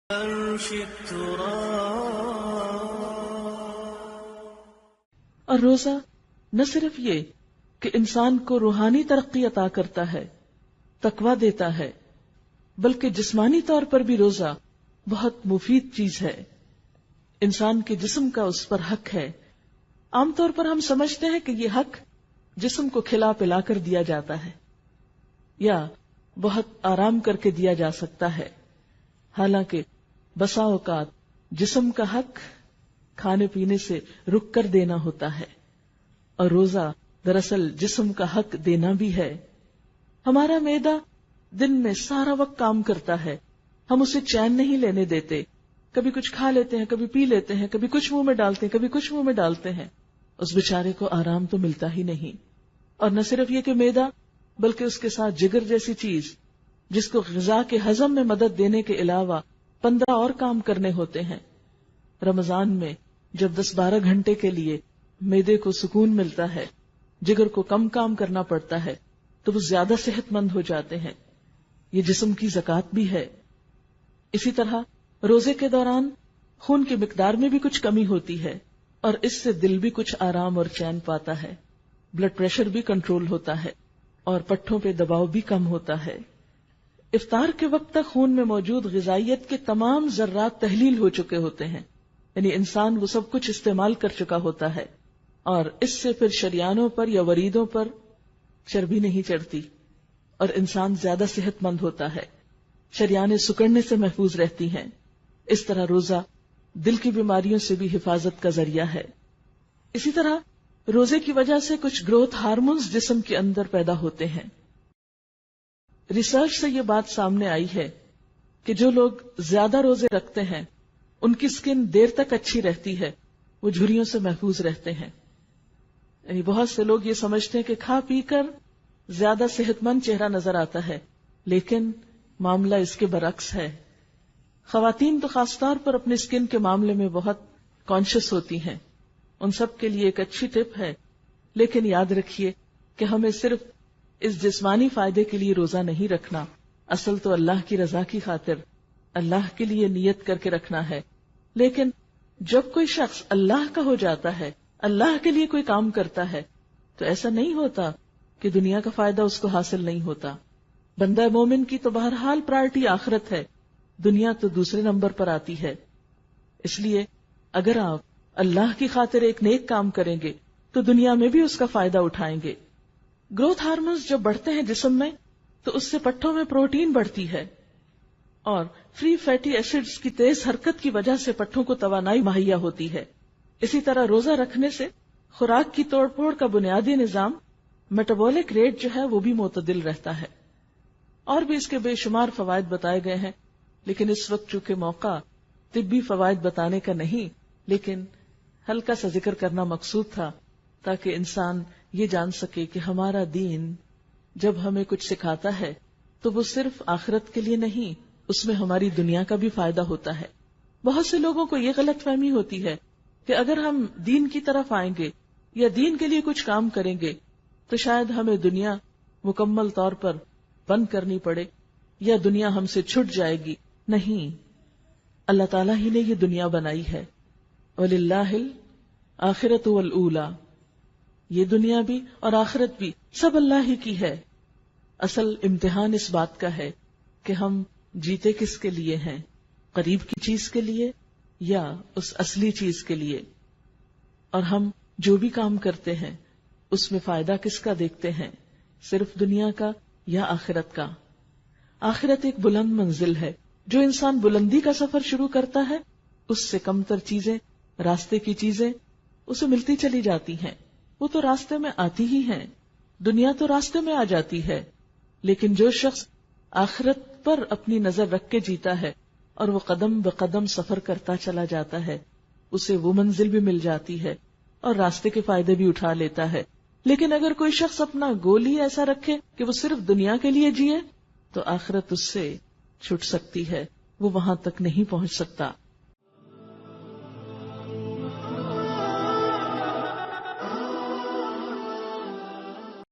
اور روزہ نہ صرف یہ کہ انسان کو روحانی ترقی عطا کرتا ہے، تقویٰ دیتا ہے، بلکہ جسمانی طور پر بھی روزہ بہت مفید چیز ہے. انسان کے جسم کا اس پر حق ہے. عام طور پر ہم سمجھتے ہیں کہ یہ حق جسم کو کھلا پلا کر دیا جاتا ہے یا بہت آرام کر کے دیا جا سکتا ہے، حالانکہ بسا اوقات جسم کا حق کھانے پینے سے رک کر دینا ہوتا ہے، اور روزہ دراصل جسم کا حق دینا بھی ہے. ہمارا معدہ دن میں سارا وقت کام کرتا ہے، ہم اسے چین نہیں لینے دیتے. کبھی کچھ کھا لیتے ہیں، کبھی پی لیتے ہیں، کبھی کچھ منہ میں ڈالتے ہیں، کبھی کچھ منہ میں ڈالتے ہیں. اس بیچارے کو آرام تو ملتا ہی نہیں. اور نہ صرف یہ کہ معدہ، بلکہ اس کے ساتھ جگر جیسی چیز جس کو غذا کے ہضم میں مدد دینے کے علاوہ 15 اور کام کرنے ہوتے ہیں. رمضان میں جب 10-12 گھنٹے کے لیے معدے کو سکون ملتا ہے، جگر کو کم کام کرنا پڑتا ہے، تو وہ زیادہ صحت مند ہو جاتے ہیں. یہ جسم کی زکوٰۃ بھی ہے. اسی طرح روزے کے دوران خون کی مقدار میں بھی کچھ کمی ہوتی ہے، اور اس سے دل بھی کچھ آرام اور چین پاتا ہے. بلڈ پریشر بھی کنٹرول ہوتا ہے اور پٹھوں پہ دباؤ بھی کم ہوتا ہے. افطار کے وقت تک خون میں موجود غذائیت کے تمام ذرات تحلیل ہو چکے ہوتے ہیں، یعنی انسان وہ سب کچھ استعمال کر چکا ہوتا ہے، اور اس سے پھر شریانوں پر یا وریدوں پر چربی نہیں چڑھتی اور انسان زیادہ صحت مند ہوتا ہے. شریانیں سکڑنے سے محفوظ رہتی ہیں. اس طرح روزہ دل کی بیماریوں سے بھی حفاظت کا ذریعہ ہے. اسی طرح روزے کی وجہ سے کچھ گروتھ ہارمونز جسم کے اندر پیدا ہوتے ہیں. ریسرچ سے یہ بات سامنے آئی ہے کہ جو لوگ زیادہ روزے رکھتے ہیں ان کی سکن دیر تک اچھی رہتی ہے، وہ جھریوں سے محفوظ رہتے ہیں. یعنی بہت سے لوگ یہ سمجھتے ہیں کہ کھا پی کر زیادہ صحت مند چہرہ نظر آتا ہے، لیکن معاملہ اس کے برعکس ہے. خواتین تو خاص طور پر اپنے سکن کے معاملے میں بہت کانشیس ہوتی ہیں. ان سب کے لیے ایک اچھی ٹپ ہے، لیکن یاد رکھیے کہ ہمیں صرف اس جسمانی فائدے کے لیے روزہ نہیں رکھنا، اصل تو اللہ کی رضا کی خاطر اللہ کے لیے نیت کر کے رکھنا ہے. لیکن جب کوئی شخص اللہ کا ہو جاتا ہے، اللہ کے لیے کوئی کام کرتا ہے، تو ایسا نہیں ہوتا کہ دنیا کا فائدہ اس کو حاصل نہیں ہوتا. بندہ مومن کی تو بہرحال پرائرٹی آخرت ہے، دنیا تو دوسرے نمبر پر آتی ہے. اس لیے اگر آپ اللہ کی خاطر ایک نیک کام کریں گے تو دنیا میں بھی اس کا فائدہ اٹھائیں گے. گروتھ ہارمونز جب بڑھتے ہیں جسم میں تو اس سے پٹھوں میں پروٹین بڑھتی ہے، اور فری فیٹی ایسڈز کی تیز حرکت کی وجہ سے پٹھوں کو توانائی مہیا ہوتی ہے. اسی طرح روزہ رکھنے سے خوراک کی توڑ پھوڑ کا بنیادی نظام میٹابولک ریٹ جو ہے وہ بھی معتدل رہتا ہے. اور بھی اس کے بے شمار فوائد بتائے گئے ہیں، لیکن اس وقت چونکہ موقع طبی فوائد بتانے کا نہیں، لیکن ہلکا سا ذکر کرنا مقصود تھا تاکہ انسان یہ جان سکے کہ ہمارا دین جب ہمیں کچھ سکھاتا ہے تو وہ صرف آخرت کے لیے نہیں، اس میں ہماری دنیا کا بھی فائدہ ہوتا ہے. بہت سے لوگوں کو یہ غلط فہمی ہوتی ہے کہ اگر ہم دین کی طرف آئیں گے یا دین کے لیے کچھ کام کریں گے تو شاید ہمیں دنیا مکمل طور پر بند کرنی پڑے یا دنیا ہم سے چھٹ جائے گی. نہیں، اللہ تعالیٰ ہی نے یہ دنیا بنائی ہے. وَلِلَّهِ الْآخِرَةُ وَالْأُولَى، یہ دنیا بھی اور آخرت بھی سب اللہ ہی کی ہے. اصل امتحان اس بات کا ہے کہ ہم جیتے کس کے لیے ہیں، قریب کی چیز کے لیے یا اس اصلی چیز کے لیے. اور ہم جو بھی کام کرتے ہیں اس میں فائدہ کس کا دیکھتے ہیں، صرف دنیا کا یا آخرت کا. آخرت ایک بلند منزل ہے. جو انسان بلندی کا سفر شروع کرتا ہے اس سے کم تر چیزیں، راستے کی چیزیں اسے ملتی چلی جاتی ہیں. وہ تو راستے میں آتی ہی ہیں، دنیا تو راستے میں آ جاتی ہے. لیکن جو شخص آخرت پر اپنی نظر رکھ کے جیتا ہے اور وہ قدم بقدم سفر کرتا چلا جاتا ہے، اسے وہ منزل بھی مل جاتی ہے اور راستے کے فائدے بھی اٹھا لیتا ہے. لیکن اگر کوئی شخص اپنا گول ہی ایسا رکھے کہ وہ صرف دنیا کے لیے جیے تو آخرت اس سے چھٹ سکتی ہے، وہ وہاں تک نہیں پہنچ سکتا.